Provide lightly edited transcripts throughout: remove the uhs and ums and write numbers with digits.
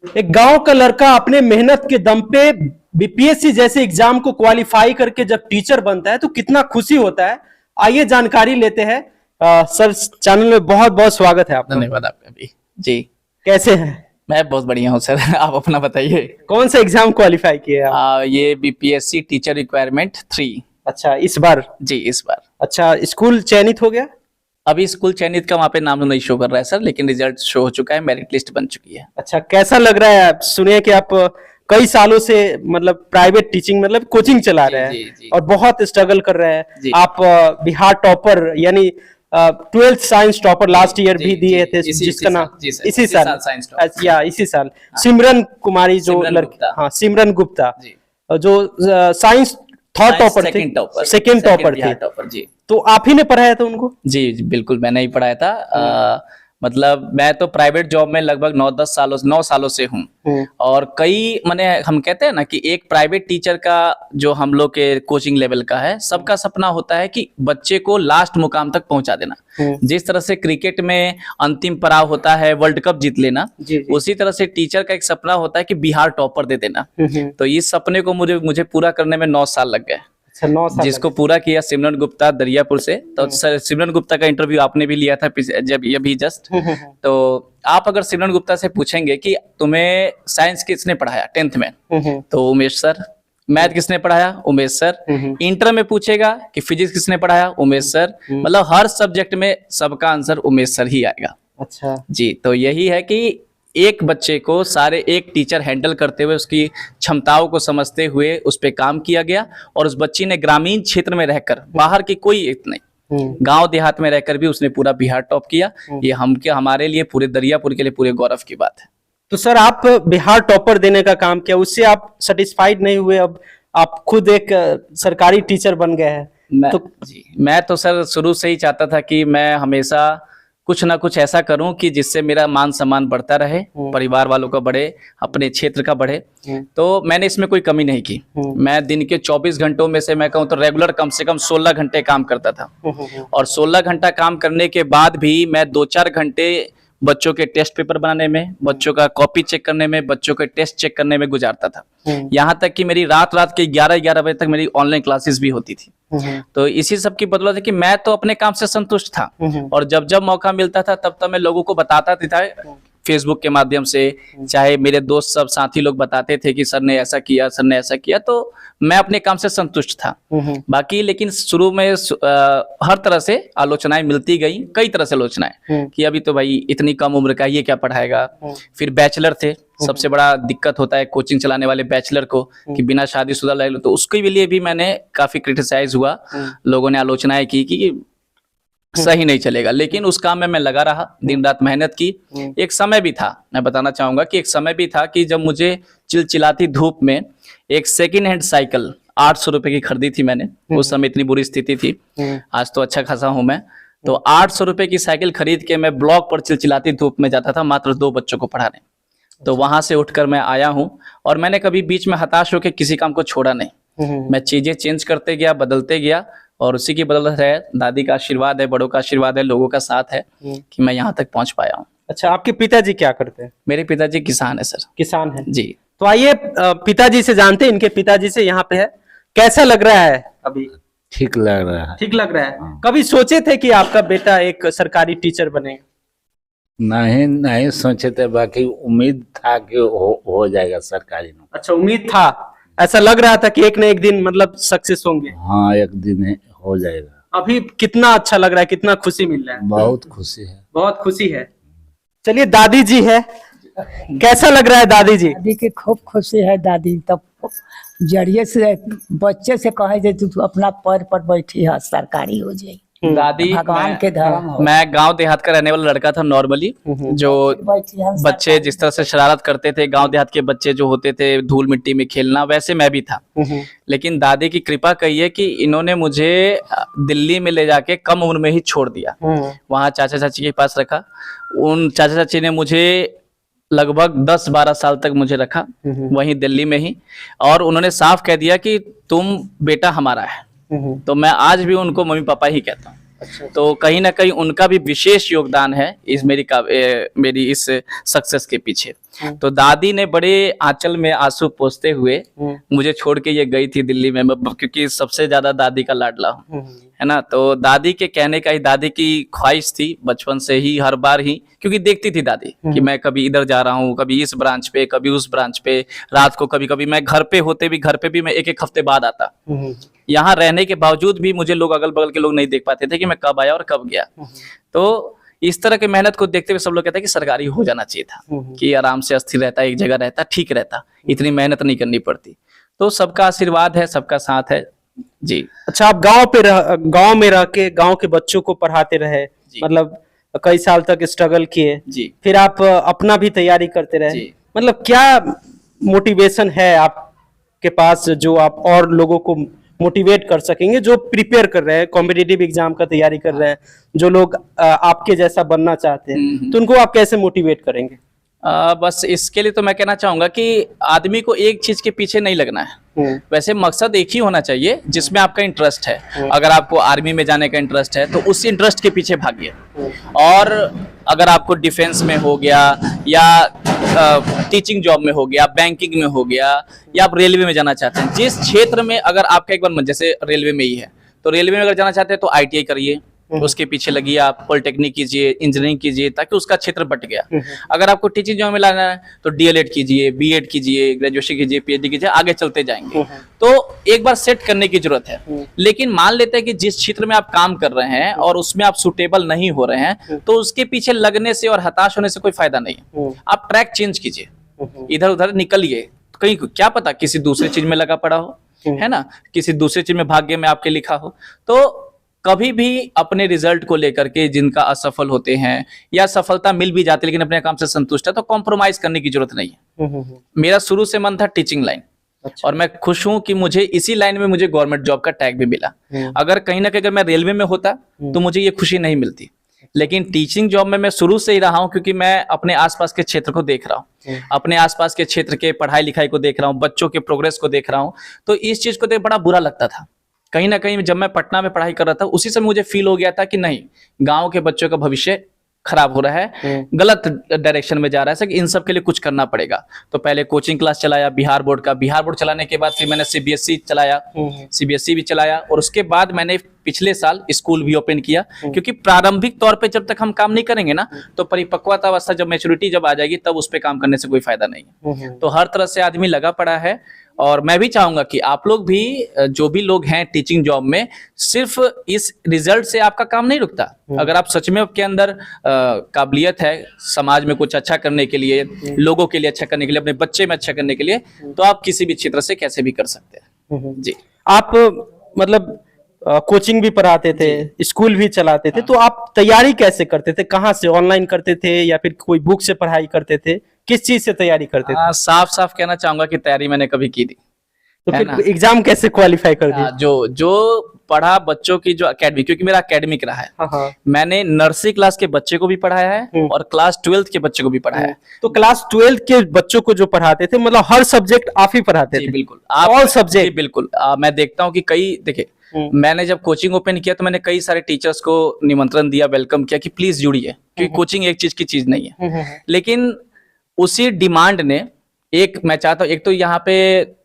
एक गांव का लड़का अपने मेहनत के दम पे बीपीएससी जैसे एग्जाम को क्वालिफाई करके जब टीचर बनता है तो कितना खुशी होता है। आइए जानकारी लेते हैं। सर, चैनल में बहुत बहुत स्वागत है आपका। धन्यवाद आपका भी जी। कैसे हैं? मैं बहुत बढ़िया हूँ सर। आप अपना बताइए। कौन सा एग्जाम क्वालिफाई किए आप? ये बीपीएससी टीचर रिक्वायरमेंट 3। अच्छा, इस बार? जी, इस बार। अच्छा, स्कूल चयनित हो गया? अभी स्कूल चयनित का वहाँ पे नाम नहीं शो कर रहा है सर, लेकिन रिजल्ट शो हो चुका है, मेरिट लिस्ट बन चुकी है। अच्छा, कैसा लग रहा है? सुनिए कि आप कई सालों से मतलब प्राइवेट टीचिंग मतलब कोचिंग चला रहे हैं और बहुत स्ट्रगल कर रहे हैं। आप बिहार टॉपर यानी 12th science topper last year भी दिए थे, जिसका नाम इसी साल सिमरन कुमारी जो लड़की, हाँ सिमरन गुप्ता, जो साइंस थर्ड टॉपर थे, सेकेंड टॉपर थे। तो आप ही ने पढ़ाया था उनको? जी बिल्कुल, मैंने ही पढ़ाया था। मतलब मैं तो प्राइवेट जॉब में लगभग 9 सालों से हूँ। और कई माने हम कहते हैं ना कि एक प्राइवेट टीचर का जो हम लोग के कोचिंग लेवल का है, सबका सपना होता है कि बच्चे को लास्ट मुकाम तक पहुंचा देना। जिस तरह से क्रिकेट में अंतिम पड़ाव होता है वर्ल्ड कप जीत लेना, उसी तरह से टीचर का एक सपना होता है कि बिहार टॉपर दे देना। तो इस सपने को मुझे पूरा करने में 9 साल लग गए। जिसको पूरा किया सिमरन गुप्ता दरियापुर से। तो सिमरन गुप्ता का इंटरव्यू आपने भी लिया था जब ये भी जस्ट। तो आप अगर सिमरन गुप्ता से पूछेंगे कि तुम्हें साइंस किसने पढ़ाया 10th में, तो उमेश सर। मैथ किसने पढ़ाया? उमेश सर। इंटर में पूछेगा कि फिजिक्स किसने पढ़ाया? उमेश सर। मतलब हर सब्जेक्ट में सबका आंसर उमेश सर ही आएगा। अच्छा जी। तो यही है कि एक बच्चे को सारे एक टीचर हैंडल करते हुए उसकी क्षमताओं को समझते हुए उस पे काम किया गया। और उस बच्ची ने ग्रामीण क्षेत्र में रहकर, बाहर की कोई नहीं, गांव देहात में रहकर भी उसने पूरा बिहार टॉप किया। ये हमारे लिए, पूरे दरियापुर के लिए पूरे गौरव की बात है। तो सर, आप बिहार टॉपर देने का काम किया, उससे आप सेटिस्फाइड नहीं हुए? अब आप खुद एक सरकारी टीचर बन गए हैं। मैं तो सर शुरू से ही चाहता था कि मैं हमेशा कुछ ना कुछ ऐसा करूं कि जिससे मेरा मान सम्मान बढ़ता रहे, परिवार वालों का बढ़े, अपने क्षेत्र का बढ़े। तो मैंने इसमें कोई कमी नहीं की। मैं दिन के 24 घंटों में से मैं कहूँ तो रेगुलर कम से कम 16 घंटे काम करता था। और 16 घंटा काम करने के बाद भी मैं 2-4 घंटे बच्चों के टेस्ट पेपर बनाने में, बच्चों का कॉपी चेक करने में, बच्चों के टेस्ट चेक करने में गुजारता था। यहाँ तक कि मेरी रात के 11 बजे तक मेरी ऑनलाइन क्लासेस भी होती थी। तो इसी सब की बदौलत है कि मैं तो अपने काम से संतुष्ट था। और जब मौका मिलता था तब मैं लोगों को बताता था, फेसबुक के माध्यम से, चाहे मेरे दोस्त सब साथी लोग बताते थे कि सर ने ऐसा किया, सर ने ऐसा किया। तो मैं अपने काम से संतुष्ट था। बाकी लेकिन शुरू में हर तरह से आलोचनाएं मिलती गई, कई तरह से आलोचनाएं कि अभी तो भाई इतनी कम उम्र का ये क्या पढ़ाएगा। फिर बैचलर थे, सबसे बड़ा दिक्कत होता है कोचिंग चलाने वाले बैचलर को कि बिना शादीशुदा ले लो। तो उसके लिए भी मैंने काफी क्रिटिसाइज हुआ, लोगों ने आलोचनाएं की कि सही नहीं चलेगा। लेकिन उस काम में मैं लगा रहा, दिन रात मेहनत की। एक समय भी था, मैं बताना चाहूंगा कि एक समय भी था कि जब मुझे चिलचिलाती धूप में एक सेकेंड हैंड साइकिल 800 रुपए की खरीदी थी मैंने। उस समय इतनी बुरी स्थिति थी, आज तो अच्छा खासा हूं मैं। तो 800 रुपए की साइकिल खरीद के मैं ब्लॉक पर चिलचिलाती धूप में जाता था मात्र 2 बच्चों को पढ़ाने। तो वहां से उठकर मैं आया हूं और मैंने कभी बीच में हताश होकर किसी काम को छोड़ा नहीं। मैं चीजें चेंज करते गया, बदलते गया। और उसी की बदौलत है, दादी का आशीर्वाद है, बड़ों का आशीर्वाद है, लोगों का साथ है कि मैं यहाँ तक पहुंच पाया हूँ। अच्छा, आपके पिताजी क्या करते हैं? मेरे पिताजी किसान है सर। किसान है जी। तो आइए पिताजी से जानते हैं, इनके पिताजी से। यहाँ पे है, कैसा लग रहा है अभी? ठीक लग रहा है। ठीक लग रहा है। कभी सोचे थे कि आपका बेटा एक सरकारी टीचर बनेगा? नहीं सोचे थे, बाकी उम्मीद था कि हो जाएगा सरकारी नौकरी। अच्छा, उम्मीद था, ऐसा लग रहा था कि एक न एक दिन मतलब सक्सेस होंगे। हाँ, एक दिन हो जाएगा। अभी कितना अच्छा लग रहा है, कितना खुशी मिल रहा है? बहुत खुशी है, बहुत खुशी है। चलिए, दादी जी है, कैसा लग रहा है दादी जी? दादी की खूब खुशी है। दादी तो जरिए से बच्चे से कहे तू अपना पैर पर बैठी है, सरकारी हो जाए। दादी, भगवान के धर्म। मैं गांव देहात का रहने वाला लड़का था नॉर्मली, जो बच्चे जिस तरह से शरारत करते थे, गांव देहात के बच्चे जो होते थे, धूल मिट्टी में खेलना, वैसे मैं भी था। लेकिन दादी की कृपा कही है कि इन्होंने मुझे दिल्ली में ले जाके कम उम्र में ही छोड़ दिया। वहाँ चाचा चाची के पास रखा। उन चाचा चाची ने मुझे लगभग 10-12 साल तक मुझे रखा वहीं दिल्ली में ही। और उन्होंने साफ कह दिया कि तुम बेटा हमारा है। तो मैं आज भी उनको मम्मी पापा ही कहता हूँ। अच्छा। तो कहीं ना कहीं उनका भी विशेष योगदान है इस मेरी इस सक्सेस के पीछे। तो दादी ने बड़े आंचल में आंसू पोंछते हुए मुझे छोड़ के ये गई थी दिल्ली में, मैं क्योंकि सबसे ज्यादा दादी का लाडला हूँ, है ना। तो दादी के कहने का ही, दादी की ख्वाहिश थी बचपन से ही, हर बार ही, क्योंकि देखती थी दादी कि मैं कभी इधर जा रहा हूँ, कभी इस ब्रांच पे, कभी उस ब्रांच पे, रात को कभी कभी मैं घर पे भी मैं एक हफ्ते बाद आता। यहाँ रहने के बावजूद भी मुझे लोग, अगल बगल के लोग नहीं देख पाते थे कि मैं कब आया और कब गया। तो इस तरह की मेहनत को देखते हुए सब लोग कहते हैं कि सरकारी हो जाना चाहिए था, कि आराम से अस्थिर रहता, एक जगह रहता, ठीक रहता, इतनी मेहनत नहीं करनी पड़ती। तो सबका आशीर्वाद है, सबका साथ है जी। अच्छा, आप गांव में रह के गांव के बच्चों को पढ़ाते रहे, मतलब कई साल तक स्ट्रगल किए जी, फिर आप अपना भी तैयारी करते रहे जी। मतलब क्या मोटिवेशन है आपके पास जो आप और लोगों को मोटिवेट कर सकेंगे, जो प्रिपेयर कर रहे हैं, कॉम्पिटिटिव एग्जाम का तैयारी कर रहे हैं, जो लोग आपके जैसा बनना चाहते हैं, तो उनको आप कैसे मोटिवेट करेंगे? बस इसके लिए तो मैं कहना चाहूंगा कि आदमी को एक चीज के पीछे नहीं लगना है। वैसे मकसद एक ही होना चाहिए जिसमें आपका इंटरेस्ट है। अगर आपको आर्मी में जाने का इंटरेस्ट है तो उस इंटरेस्ट के पीछे भागिए, और अगर आपको डिफेंस में हो गया, या टीचिंग जॉब में हो गया, बैंकिंग में हो गया, या आप रेलवे में जाना चाहते हैं, जिस क्षेत्र में अगर आपका एक बार मन, जैसे रेलवे में ही है तो रेलवे में अगर जाना चाहते हैं तो ITI करिए, उसके पीछे लगिए, आप पॉलिटेक्निक कीजिए, इंजीनियरिंग कीजिए, ताकि उसका क्षेत्र बट गया। अगर आपको टीचिंग जॉब में लाना है तो DLED कीजिए, B.Ed कीजिए, ग्रेजुएशन कीजिए, PhD कीजिए, आगे चलते जाएंगे। तो एक बार सेट करने की जरूरत है। लेकिन मान लेते हैं कि जिस क्षेत्र में आप काम कर रहे हैं और उसमें आप सुटेबल नहीं हो रहे हैं, तो उसके पीछे लगने से और हताश होने से कोई फायदा नहीं है। आप ट्रैक चेंज कीजिए, इधर उधर निकलिए, कहीं क्या पता किसी दूसरी चीज में लगा पड़ा हो, है ना, किसी दूसरी चीज में भाग्य में आपके लिखा हो। तो कभी भी अपने रिजल्ट को लेकर के जिनका असफल होते हैं या सफलता मिल भी जाती है लेकिन अपने काम से संतुष्ट है, तो कॉम्प्रोमाइज करने की जरूरत नहीं है। मेरा शुरू से मन था टीचिंग लाइन, और मैं खुश हूं कि मुझे इसी लाइन में मुझे गवर्नमेंट जॉब का टैग भी मिला। अगर कहीं ना कहीं अगर मैं रेलवे में होता तो मुझे ये खुशी नहीं मिलती, लेकिन टीचिंग जॉब में मैं शुरू से ही रहा हूं, क्योंकि मैं अपने आसपास के क्षेत्र को देख रहा हूं, अपने आसपास के क्षेत्र के पढ़ाई लिखाई को देख रहा हूं, बच्चों के प्रोग्रेस को देख रहा हूं। तो इस चीज को देख बड़ा बुरा लगता था। कहीं ना कहीं जब मैं पटना में पढ़ाई कर रहा था, उसी समय मुझे फील हो गया था कि नहीं, गांव के बच्चों का भविष्य खराब हो रहा है, गलत डायरेक्शन में जा रहा है, इन सब के लिए कुछ करना पड़ेगा। तो पहले कोचिंग क्लास चलाया बिहार बोर्ड का, बिहार बोर्ड चलाने के बाद फिर मैंने CBSE चलाया, CBSE भी चलाया, और उसके बाद मैंने पिछले साल स्कूल भी ओपन किया। क्योंकि प्रारंभिक तौर पे जब तक हम काम नहीं करेंगे ना, तो परिपक्वता अवस्था जब मैच्योरिटी जब आ जाएगी, तब उस पर काम करने से कोई फायदा नहीं है। तो हर तरह से आदमी लगा पड़ा है, और मैं भी चाहूंगा कि आप लोग भी, जो भी लोग हैं टीचिंग जॉब में, सिर्फ इस रिजल्ट से आपका काम नहीं रुकता। अगर आप सच में आपके अंदर काबिलियत है समाज में कुछ अच्छा करने के लिए, लोगों के लिए अच्छा करने के लिए, अपने बच्चे में अच्छा करने के लिए, तो आप किसी भी क्षेत्र से कैसे भी कर सकते हैं जी। आप मतलब कोचिंग भी पढ़ाते थे, स्कूल भी चलाते थे, तो आप तैयारी कैसे करते थे? कहाँ से, ऑनलाइन करते थे या फिर कोई बुक से पढ़ाई करते थे? किस चीज से तैयारी करते थे? साफ साफ कहना चाहूंगा कि तैयारी मैंने कभी की थी। तो फिर एग्जाम कैसे क्वालिफाई कर दिया? जो पढ़ा बच्चों की जो एकेडमी, क्योंकि मेरा एकेडमिक रहा है, मैंने नर्सरी क्लास के बच्चे को भी पढ़ाया है और क्लास 12th के बच्चे को भी पढ़ाया है। तो क्लास 12th के बच्चों को जो पढ़ाते थे, मतलब हर सब्जेक्ट आप ही पढ़ाते थे? बिल्कुल, ऑल सब्जेक्ट। बिल्कुल। मैं देखता हूँ कि देखिए, मैंने जब कोचिंग ओपन किया तो मैंने कई सारे टीचर्स को निमंत्रण दिया, वेलकम किया कि प्लीज जुड़िए, क्योंकि कोचिंग एक चीज की चीज नहीं है। लेकिन उसी डिमांड ने, एक मैं चाहता हूँ, एक तो यहाँ पे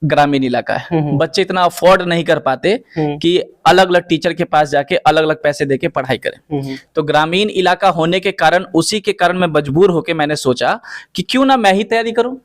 ग्रामीण इलाका है, बच्चे इतना अफोर्ड नहीं कर पाते कि अलग अलग टीचर के पास जाके अलग अलग पैसे देके पढ़ाई करें। तो ग्रामीण इलाका होने के कारण, उसी के कारण मैं मजबूर होके मैंने सोचा कि क्यों ना मैं ही तैयारी करूं।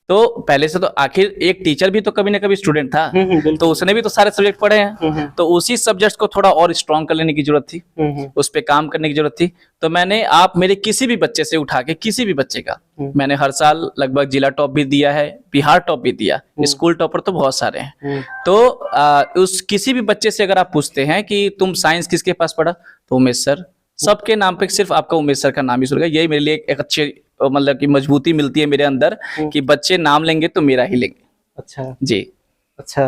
तो पहले से तो आखिर एक टीचर भी तो कभी ना कभी स्टूडेंट था, तो उसने भी तो सारे सब्जेक्ट पढ़े हैं, तो उसी सब्जेक्ट को थोड़ा और स्ट्रॉन्ग कर लेने की जरूरत थी, उस पे काम करने की जरूरत थी। तो मैंने, आप मेरे किसी भी बच्चे से उठा के, किसी भी बच्चे का मैंने हर साल लगभग जिला टॉप भी दिया है, बिहार टॉप भी दिया, स्कूल टॉपर तो बहुत सारे हैं। तो उस किसी भी बच्चे से अगर आप पूछते हैं कि तुम साइंस किसके पास पढ़ा, तो उमेश सर, सबके नाम पे सिर्फ आपका उमेश सर का नाम ही सुनेगा। यही मेरे लिए एक अच्छे, मतलब कि मजबूती मिलती है मेरे अंदर कि बच्चे नाम लेंगे तो मेरा ही लेंगे। अच्छा जी, अच्छा।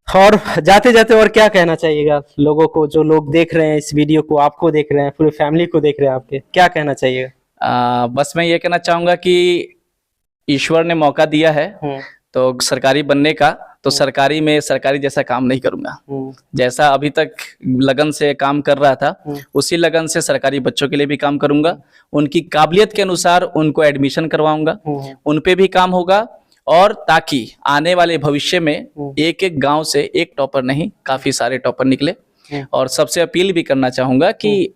और जाते जाते और क्या कहना चाहिएगा लोगों को, जो लोग देख रहे हैं इस वीडियो को, आपको देख रहे हैं, पूरे फैमिली को देख रहे हैं, आपके क्या कहना चाहिएगा? बस मैं ये कहना चाहूंगा कि ईश्वर ने मौका दिया है तो सरकारी बनने का, तो सरकारी में सरकारी जैसा काम नहीं करूंगा। जैसा अभी तक लगन से काम कर रहा था उसी लगन से सरकारी बच्चों के लिए भी काम करूंगा। उनकी काबिलियत के अनुसार उनको एडमिशन करवाऊंगा, उन पे भी काम होगा, और ताकि आने वाले भविष्य में एक एक गांव से एक टॉपर नहीं काफी सारे टॉपर निकले। और सबसे अपील भी करना चाहूंगा कि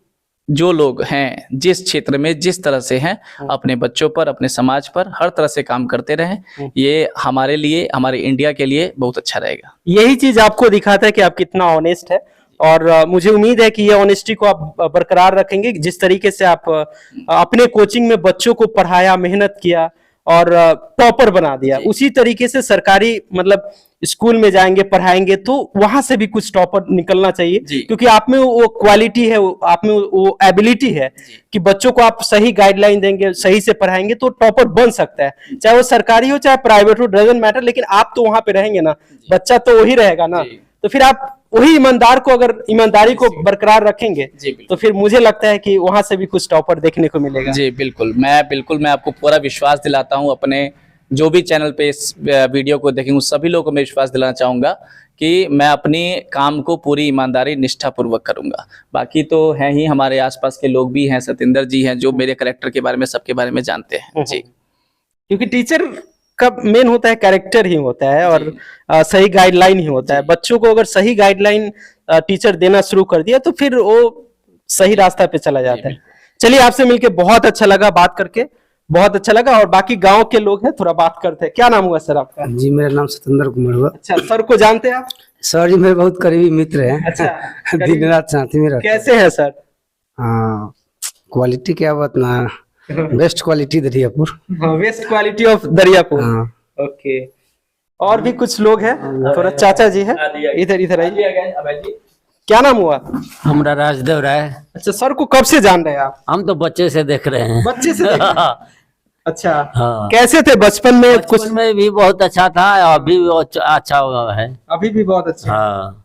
जो लोग हैं जिस क्षेत्र में जिस तरह से हैं अपने बच्चों पर, अपने समाज पर हर तरह से काम करते रहें। ये हमारे लिए, हमारे इंडिया के लिए बहुत अच्छा रहेगा। यही चीज आपको दिखाता है कि आप कितना ऑनेस्ट है, और मुझे उम्मीद है कि ये ऑनेस्टी को आप बरकरार रखेंगे। जिस तरीके से आप अपने कोचिंग में बच्चों को पढ़ाया, मेहनत किया और टॉपर बना दिया, उसी तरीके से सरकारी मतलब स्कूल में जाएंगे, पढ़ाएंगे तो वहां से भी कुछ टॉपर निकलना चाहिए, क्योंकि आप में वो क्वालिटी है, आप में वो एबिलिटी है कि बच्चों को आप सही गाइडलाइन देंगे, सही से पढ़ाएंगे तो टॉपर बन सकता है। चाहे वो सरकारी हो चाहे प्राइवेट हो, डजंट मैटर, लेकिन आप तो वहां पे रहेंगे ना, बच्चा तो वही रहेगा ना। तो फिर आप वही ईमानदार को, अगर ईमानदारी को बरकरार रखेंगे तो फिर मुझे लगता है कि वहां से भी कुछ टॉपर देखने को मिलेगा। जी बिल्कुल, मैं आपको पूरा विश्वास दिलाता हूं। अपने जो भी चैनल पे इस वीडियो को देखेंगे उस सभी लोगों को मैं विश्वास दिलाना चाहूंगा कि मैं अपनी काम को पूरी ईमानदारी, निष्ठा पूर्वक करूंगा। बाकी तो है ही, हमारे आसपास के लोग भी हैं, सतेंद्र जी हैं जो मेरे कैरेक्टर के बारे में, सबके बारे में जानते हैं। जी, क्योंकि टीचर का मेन होता है कैरेक्टर ही होता है, और सही गाइडलाइन ही होता है। बच्चों को अगर सही गाइडलाइन टीचर देना शुरू कर दिया तो फिर वो सही रास्ता पे चला जाता है। चलिए, आपसे मिलके बहुत अच्छा लगा, बात करके बहुत अच्छा लगा। और बाकी गांव के लोग हैं, थोड़ा बात करते हैं। क्या नाम हुआ सर आपका? जी, मेरा नाम सतेंद्र कुमार हुआ। अच्छा, सर को जानते हैं आप? सर जी मेरे बहुत करीबी मित्र हैं। अच्छा, दिन रात साथ में रहते हैं। कैसे हैं सर? हाँ, क्वालिटी क्या बात ना, best quality Dariyapur. Best quality of Dariyapur. हाँ। ओके, और भी कुछ लोग हैं, थोड़ा चाचा जी हैं, इधर आइए। क्या नाम हुआ? हमारा राजदेव राय। अच्छा, सर को कब से जान रहे हैं आप? हम तो बच्चे से देख रहे हैं। बच्चे से देख रहे हैं? अच्छा, हाँ। कैसे थे बचपन में? कुछ में भी बहुत अच्छा था, अभी भी अच्छा हुआ है। अभी भी बहुत अच्छा। हाँ।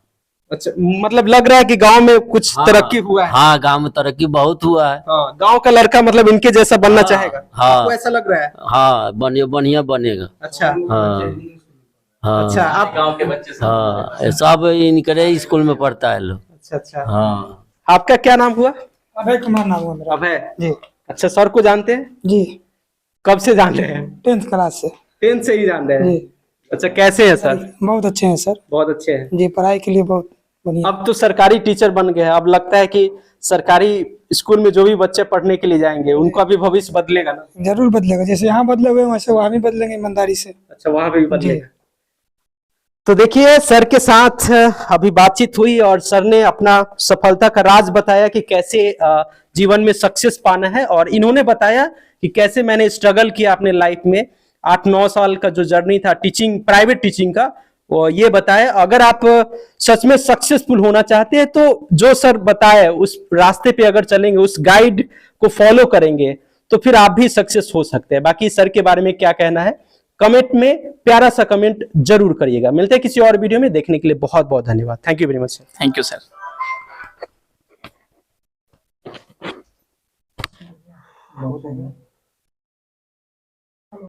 अच्छा, मतलब लग रहा है कि गांव में कुछ तरक्की हुआ है। हाँ, गांव में तरक्की बहुत हुआ है। हाँ, गांव का लड़का मतलब इनके जैसा बनना चाहेगा। हाँ, आपको ऐसा लग रहा है? हाँ, बढ़िया बनेगा। अच्छा, हाँ, हाँ। अच्छा, आप गांव के बच्चे हाँ, सब इनके स्कूल में पढ़ता है लोग। अच्छा, हाँ। आपका क्या नाम हुआ? अभय कुमार नाम हुआ मेरा। अभय जी। अच्छा, सर को जानते हैं? जी, कब से जान रहे हैं? 10th क्लास से। 10th से ही जान रहे हैं? जी। अच्छा, कैसे हैं सर? बहुत अच्छे हैं सर। बहुत अच्छे हैं। जी, पढ़ाई के लिए बहुत बढ़िया। अब तो सरकारी टीचर बन गए हैं, अब लगता है कि सरकारी स्कूल में जो भी बच्चे पढ़ने के लिए जाएंगे उनका भी भविष्य बदलेगा ना? जरूर बदलेगा, जैसे यहाँ बदले हुए वैसे वहाँ भी बदलेंगे ईमानदारी से। अच्छा, वहां पे भी बदलेगा। तो देखिए, सर के साथ अभी बातचीत हुई और सर ने अपना सफलता का राज बताया कि कैसे जीवन में सक्सेस पाना है, और इन्होंने बताया कि कैसे मैंने स्ट्रगल किया अपने लाइफ में। 8-9 साल का जो जर्नी था टीचिंग, प्राइवेट टीचिंग का, वो ये बताया। अगर आप सच में सक्सेसफुल होना चाहते हैं तो जो सर बताए उस रास्ते पे अगर चलेंगे, उस गाइड को फॉलो करेंगे तो फिर आप भी सक्सेस हो सकते हैं। बाकी सर के बारे में क्या कहना है कमेंट में प्यारा सा कमेंट जरूर करिएगा। मिलते हैं किसी और वीडियो में, देखने के लिए बहुत बहुत धन्यवाद। Thank you very much sir. Thank you sir.